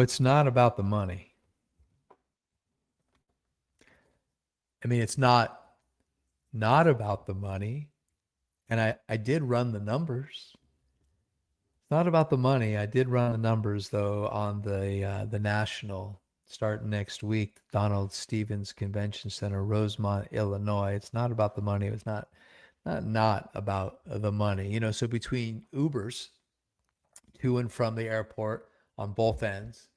It's not about the money. I mean, it's not about the money. And I did run the numbers. It's not about the money. I did run the numbers though on the national starting next week, Donald Stevens Convention Center, Rosemont, Illinois. It's not about the money. It's not about the money. So between Ubers to and from the airport on both ends,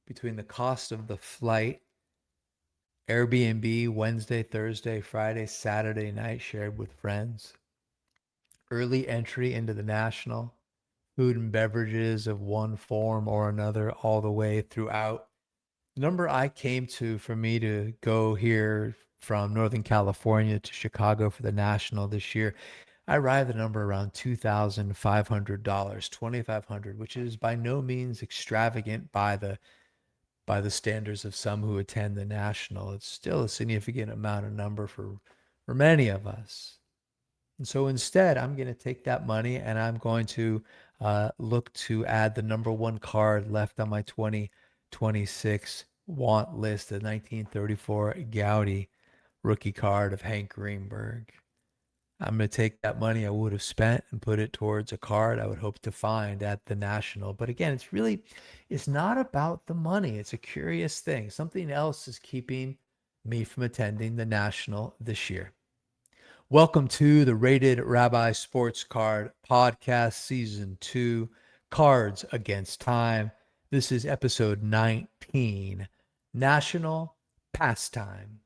between the cost of the flight, Airbnb Wednesday, Thursday, Friday, Saturday night shared with friends, early entry into the national, food and beverages of one form or another all the way throughout. The number I came to for me to go here from Northern California to Chicago for the national this year, I arrived at a number around $2,500, 2,500, which is by no means extravagant by the standards of some who attend the national. It's still a significant amount of number for many of us. And so instead, I'm going to take that money and I'm going to look to add the number one card left on my 2026 want list, the 1934 Gaudi rookie card of Hank Greenberg. I'm going to take that money I would have spent and put it towards a card I would hope to find at the National. But again, it's not about the money. It's a curious thing. Something else is keeping me from attending the National this year. Welcome to the Rated Rabbi Sports Card Podcast, Season 2, Cards Against Time. This is episode 19, National Pastime.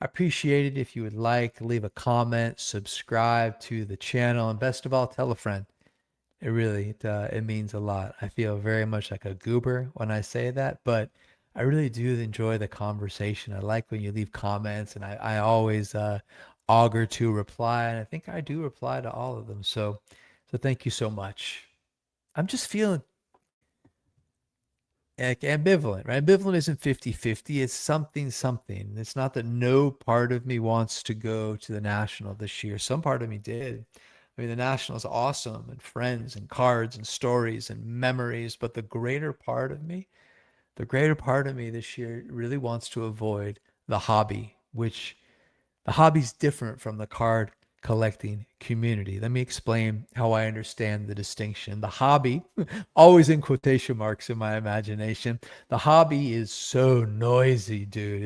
I appreciate it if you would like, leave a comment, subscribe to the channel, and best of all, tell a friend. It means a lot. I feel very much like a goober when I say that, but I really do enjoy the conversation. I like when you leave comments, and I always augur to reply, and I think I do reply to all of them. So thank you so much. I'm just feeling like ambivalent, right? Ambivalent isn't 50-50. It's something, something. It's not that no part of me wants to go to the National this year. Some part of me did. I mean, the National is awesome and friends and cards and stories and memories, but the greater part of me this year really wants to avoid the hobby, which the hobby's different from the card collecting community. Let me explain how I understand the distinction. The hobby, always in quotation marks in my imagination, the hobby is so noisy, dude.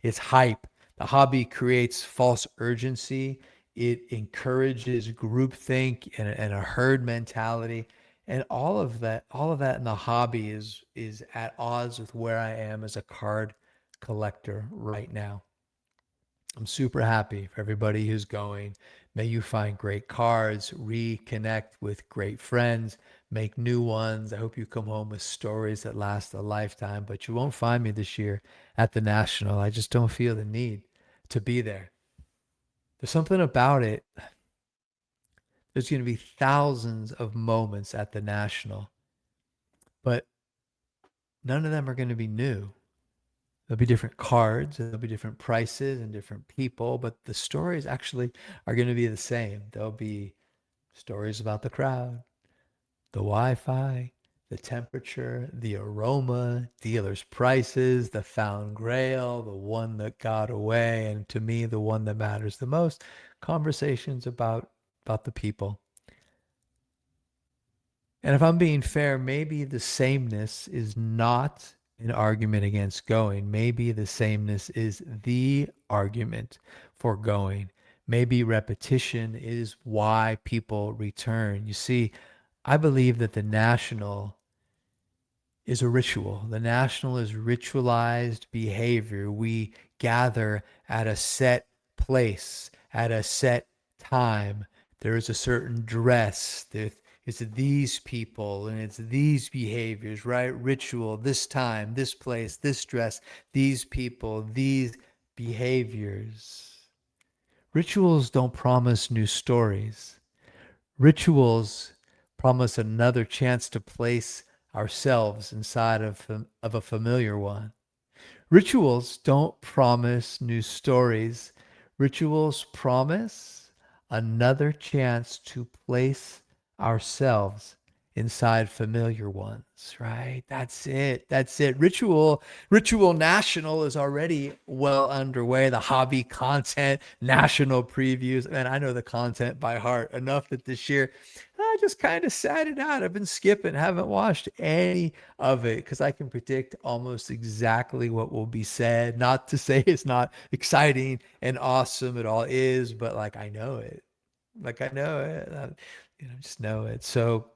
It's hype. The hobby creates false urgency. It encourages groupthink and a herd mentality. And all of that in the hobby is at odds with where I am as a card collector right now. I'm super happy for everybody who's going. May you find great cards, reconnect with great friends, make new ones. I hope you come home with stories that last a lifetime, but you won't find me this year at the National. I just don't feel the need to be there. There's something about it. There's going to be thousands of moments at the National, but none of them are going to be new. There'll be different cards, and there'll be different prices and different people, but the stories actually are going to be the same. There'll be stories about the crowd, the Wi-Fi, the temperature, the aroma, dealers' prices, the found grail, the one that got away, and to me, the one that matters the most, conversations about the people. And if I'm being fair, maybe the sameness is not an argument against going. Maybe the sameness is the argument for going. Maybe repetition is why people return. You see, I believe that the national is a ritual. The national is ritualized behavior. We gather at a set place, at a set time. There is a certain dress. It's these people and it's these behaviors, right? Ritual, this time, this place, this dress, these people, these behaviors. Rituals don't promise new stories. Rituals promise another chance to place ourselves inside of a familiar one. Rituals don't promise new stories. Rituals promise another chance to place ourselves inside familiar ones, right? That's it. That's it. Ritual National is already well underway. The hobby content, national previews. Man, I know the content by heart enough that this year I just kind of sat it out. I've been skipping, haven't watched any of it because I can predict almost exactly what will be said. Not to say it's not exciting and awesome, it all is, but like I know it. Like I know it. Just know it. So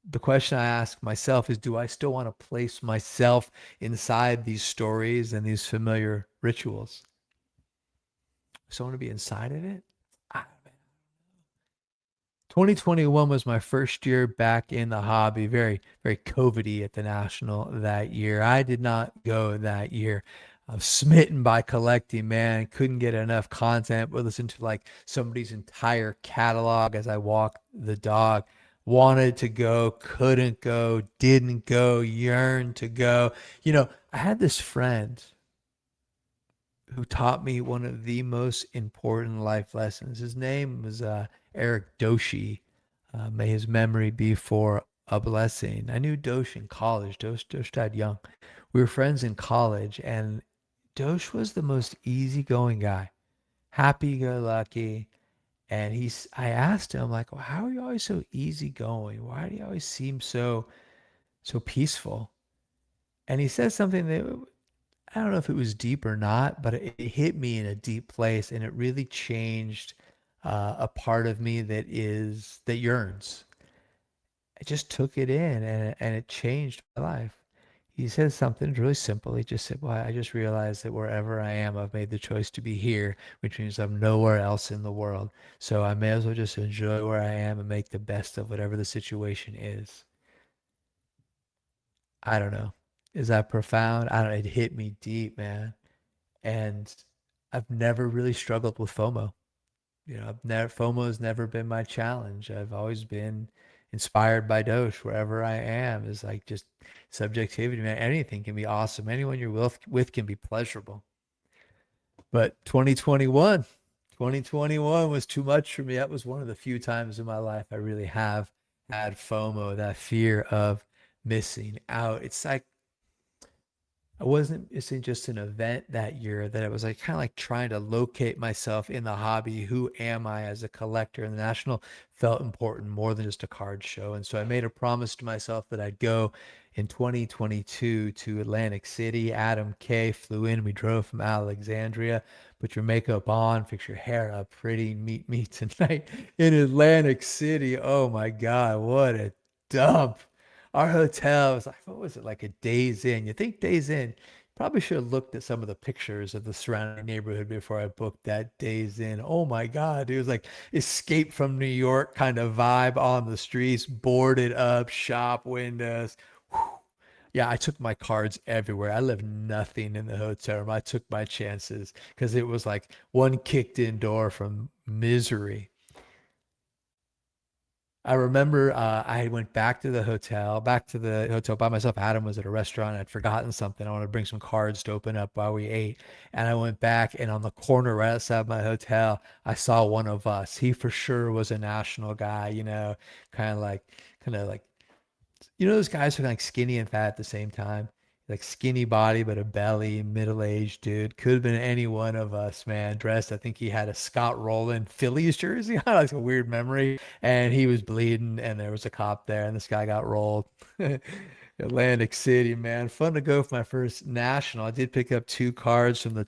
the question I ask myself is, do I still want to place myself inside these stories and these familiar rituals? So I want to be inside of it. I 2021 was my first year back in the hobby, very, very COVID-y at the National that year. I did not go that year. I was smitten by collecting, man. Couldn't get enough content. Would listen to like somebody's entire catalog as I walked the dog. Wanted to go, couldn't go, didn't go, yearned to go. I had this friend who taught me one of the most important life lessons. His name was Eric Doshi. May his memory be for a blessing. I knew Dosh in college. Dosh died young. We were friends in college, and Dosh was the most easygoing guy, happy-go-lucky. And I asked him, like, well, how are you always so easygoing? Why do you always seem so peaceful? And he said something that I don't know if it was deep or not, but it hit me in a deep place, and it really changed a part of me that yearns. I just took it in, and it changed my life. He said something really simple. He just said, "Well, I just realized that wherever I am, I've made the choice to be here, which means I'm nowhere else in the world. So I may as well just enjoy where I am and make the best of whatever the situation is." I don't know. Is that profound? I don't know. It hit me deep, man. And I've never really struggled with FOMO. FOMO has never been my challenge. I've always been inspired by Doge wherever I am. Is like just subjectivity, man. Anything can be awesome. Anyone you're with can be pleasurable. But 2021 was too much for me. That was one of the few times in my life I really have had FOMO, that fear of missing out. It's like I wasn't missing just an event that year, that it was like kind of like trying to locate myself in the hobby. Who am I as a collector? And the National felt important more than just a card show. And so I made a promise to myself that I'd go in 2022 to Atlantic City. Adam K flew in. We drove from Alexandria. Put your makeup on, fix your hair up pretty, meet me tonight in Atlantic City. Oh my God, what a dump. Our hotel was like, what was it, like a Days Inn? You think Days Inn? Probably should have looked at some of the pictures of the surrounding neighborhood before I booked that Days Inn. Oh my God, it was like Escape from New York kind of vibe on the streets, boarded up, shop windows. Whew. Yeah, I took my cards everywhere. I left nothing in the hotel room. I took my chances because it was like one kicked in door from misery. I remember I went back to the hotel by myself. Adam was at a restaurant. I'd forgotten something. I wanted to bring some cards to open up while we ate. And I went back, and on the corner right outside my hotel, I saw one of us. He for sure was a national guy, kind of like, kind of like those guys who are like skinny and fat at the same time? Like skinny body, but a belly, middle-aged dude. Could have been any one of us, man. Dressed, I think he had a Scott Rowland Phillies jersey. I like a weird memory. And he was bleeding, and there was a cop there, and this guy got rolled. Atlantic City, man. Fun to go for my first national. I did pick up two cards from the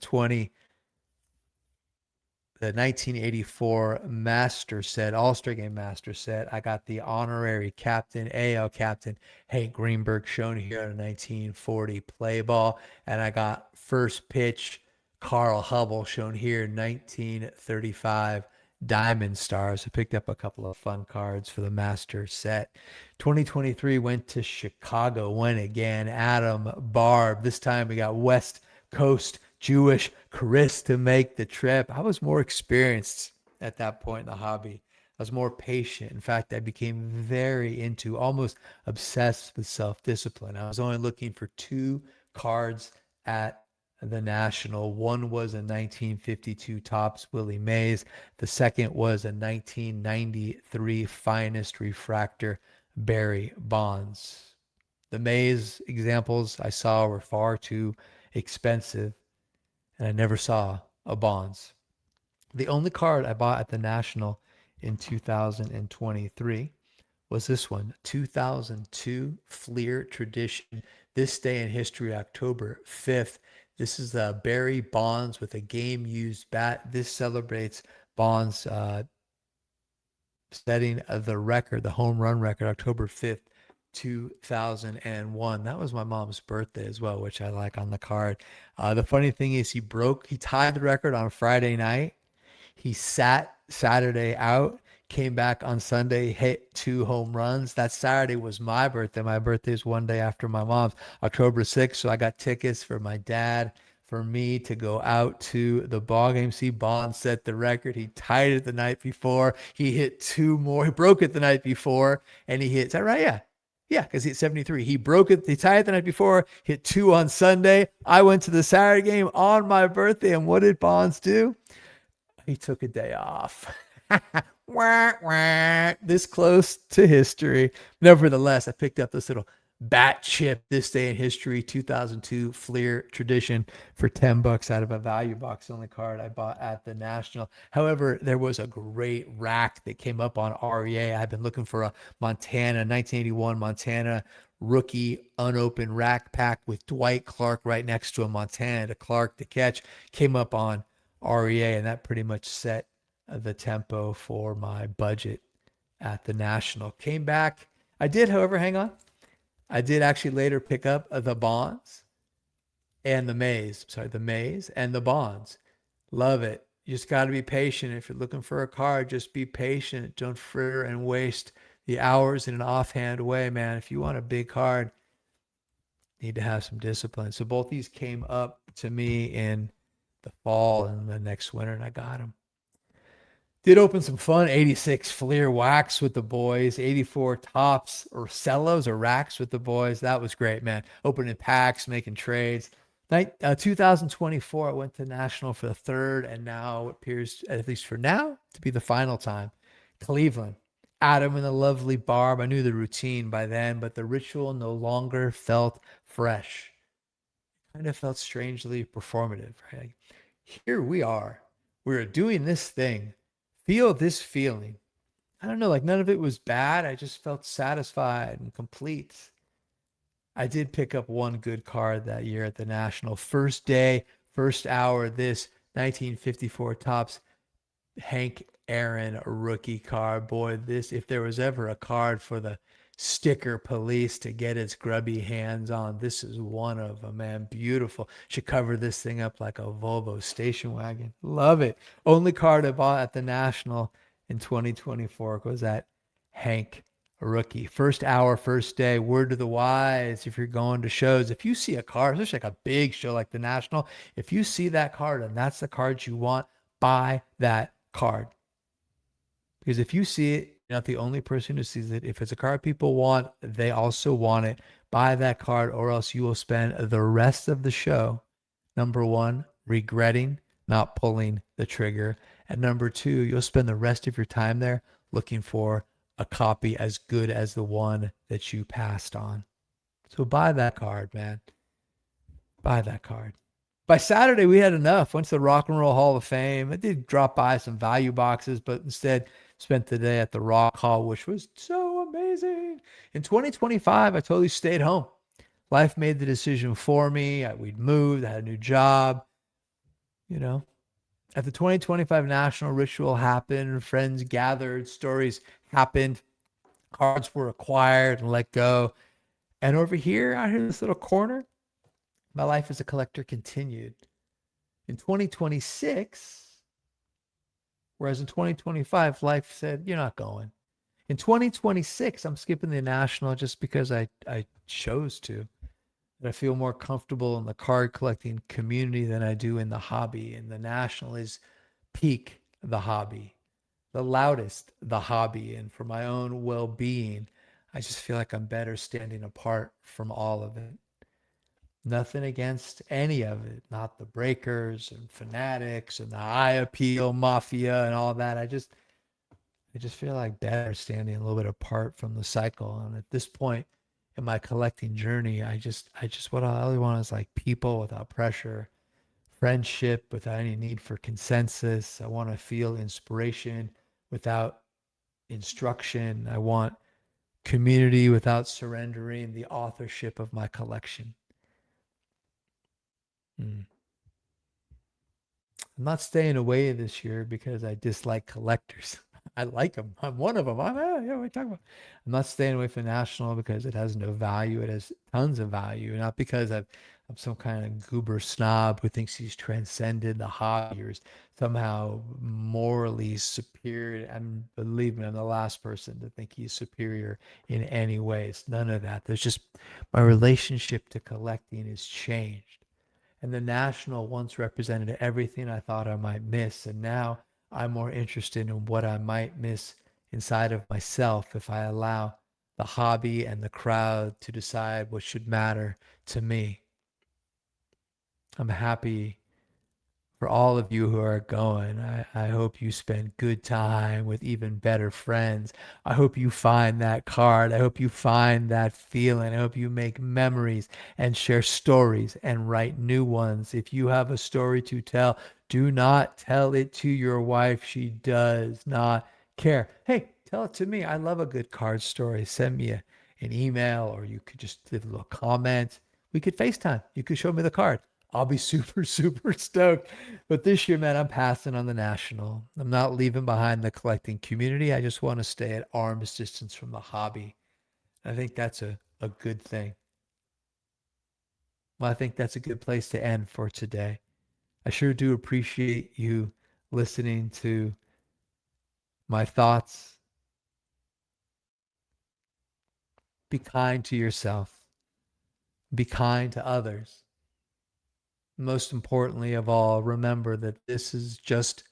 1984 Master Set, All-Star Game Master Set. I got the honorary captain, AL captain, Hank Greenberg, shown here in a 1940 play ball. And I got first pitch, Carl Hubble, shown here in 1935 Diamond Stars. I picked up a couple of fun cards for the Master Set. 2023 went to Chicago, went again. Adam Barb. This time we got West Coast Jewish Chris to make the trip. I was more experienced at that point in the hobby. I was more patient. In fact, I became very into, almost obsessed with self-discipline. I was only looking for two cards at the National. One was a 1952 Topps Willie Mays. The second was a 1993 Finest Refractor Barry Bonds. The Mays examples I saw were far too expensive, and I never saw a Bonds. The only card I bought at the National in 2023 was this one, 2002 Fleer Tradition. This day in history, October 5th. This is Barry Bonds with a game used bat. This celebrates Bonds setting the record, the home run record, October 5th, 2001. That was my mom's birthday as well, which I like on the card. The funny thing is, he tied the record on Friday night. He sat Saturday out, came back on Sunday, hit 2 home runs. That Saturday was my birthday. My birthday is one day after my mom's, October 6th. So I got tickets for my dad, for me to go out to the ball game. See, Bond set the record. He tied it the night before. He hit two more. He broke it the night before, and he hit. Is that right? Yeah. Yeah, because he hit 73. He broke it. He tied it the night before, hit two on Sunday. I went to the Saturday game on my birthday, and what did Bonds do? He took a day off. Wah, wah. This close to history. Nevertheless, I picked up this little bat chip, this day in history, 2002 Fleer Tradition, for $10 out of a value box only card I bought at the National. However, there was a great rack that came up on REA. I've been looking for a 1981 Montana rookie unopened rack pack with Dwight Clark right next to a Montana to Clark to catch. Came up on REA, and that pretty much set the tempo for my budget at the National. Came back. I did, however, hang on. I did actually later pick up the Bonds and the Mays. Sorry, the Mays and the Bonds. Love it. You just got to be patient. If you're looking for a card, just be patient. Don't fritter and waste the hours in an offhand way, man. If you want a big card, you need to have some discipline. So both these came up to me in the fall and the next winter, and I got them. Did open some fun 86 Fleer wax with the boys, 84 tops or cellos or racks with the boys. That was great, man. Opening packs, making trades. 2024, I went to National for the third, and now appears, at least for now, to be the final time. Cleveland. Adam in the lovely Barb. I knew the routine by then, but the ritual no longer felt fresh. Kind of felt strangely performative, right? Here we are. We're doing this thing. Feel this feeling. I don't know, like none of it was bad. I just felt satisfied and complete. I did pick up one good card that year at the National. First day, first hour, this 1954 Topps Hank Aaron rookie card. Boy, this, if there was ever a card for the sticker police to get its grubby hands on, this is one of them, man. Beautiful. Should cover this thing up like a Volvo station wagon. Love it. Only card I bought at the National in 2024 was that Hank rookie. First hour, first day. Word to the wise, if you're going to shows, if you see a card, especially like a big show like the National, if you see that card and that's the card you want, buy that card. Because if you see it, you're not the only person who sees it. If it's a card people want, they also want it. Buy that card, or else you will spend the rest of the show, number one, regretting not pulling the trigger. And number two, you'll spend the rest of your time there looking for a copy as good as the one that you passed on. So buy that card, man. Buy that card. By Saturday, we had enough. Went to the Rock and Roll Hall of Fame. I did drop by some value boxes, but instead spent the day at the Rock Hall, which was so amazing. In 2025, I totally stayed home. Life made the decision for me. We'd moved. I had a new job. You know, at the 2025 National, ritual happened. Friends gathered. Stories happened. Cards were acquired and let go. And over here, out here in this little corner, my life as a collector continued. In 2026, whereas in 2025, life said, you're not going. In 2026, I'm skipping the National just because I chose to. And I feel more comfortable in the card collecting community than I do in the hobby. And the National is peak the hobby, the loudest the hobby. And for my own well-being, I just feel like I'm better standing apart from all of it. Nothing against any of it, not the breakers and fanatics and the eye appeal mafia and all that. I I just feel like better standing a little bit apart from the cycle. And at this point in my collecting journey, what I really want is like people without pressure, friendship without any need for consensus. I want to feel inspiration without instruction. I want community without surrendering the authorship of my collection. Hmm. I'm not staying away this year because I dislike collectors. I like them. I'm one of them. Yeah, what are you talking about? I'm not staying away from National because it has no value. It has tons of value. Not because I'm some kind of goober snob who thinks he's transcended the hobby or is somehow morally superior. And believe me, I'm the last person to think he's superior in any way. It's none of that. There's just my relationship to collecting has changed. And the National once represented everything I thought I might miss. And now I'm more interested in what I might miss inside of myself if I allow the hobby and the crowd to decide what should matter to me. I'm happy for all of you who are going. I hope you spend good time with even better friends. I hope you find that card. I hope you find that feeling. I hope you make memories and share stories and write new ones. If you have a story to tell, do not tell it to your wife. She does not care. Hey, tell it to me. I love a good card story. Send me an email, or you could just leave a little comment. We could FaceTime. You could show me the card. I'll be super, super stoked. But this year, man, I'm passing on the National. I'm not leaving behind the collecting community. I just want to stay at arm's distance from the hobby. I think that's a good thing. Well, I think that's a good place to end for today. I sure do appreciate you listening to my thoughts. Be kind to yourself. Be kind to others. Most importantly of all, remember that this is just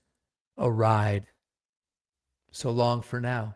a ride. So long for now.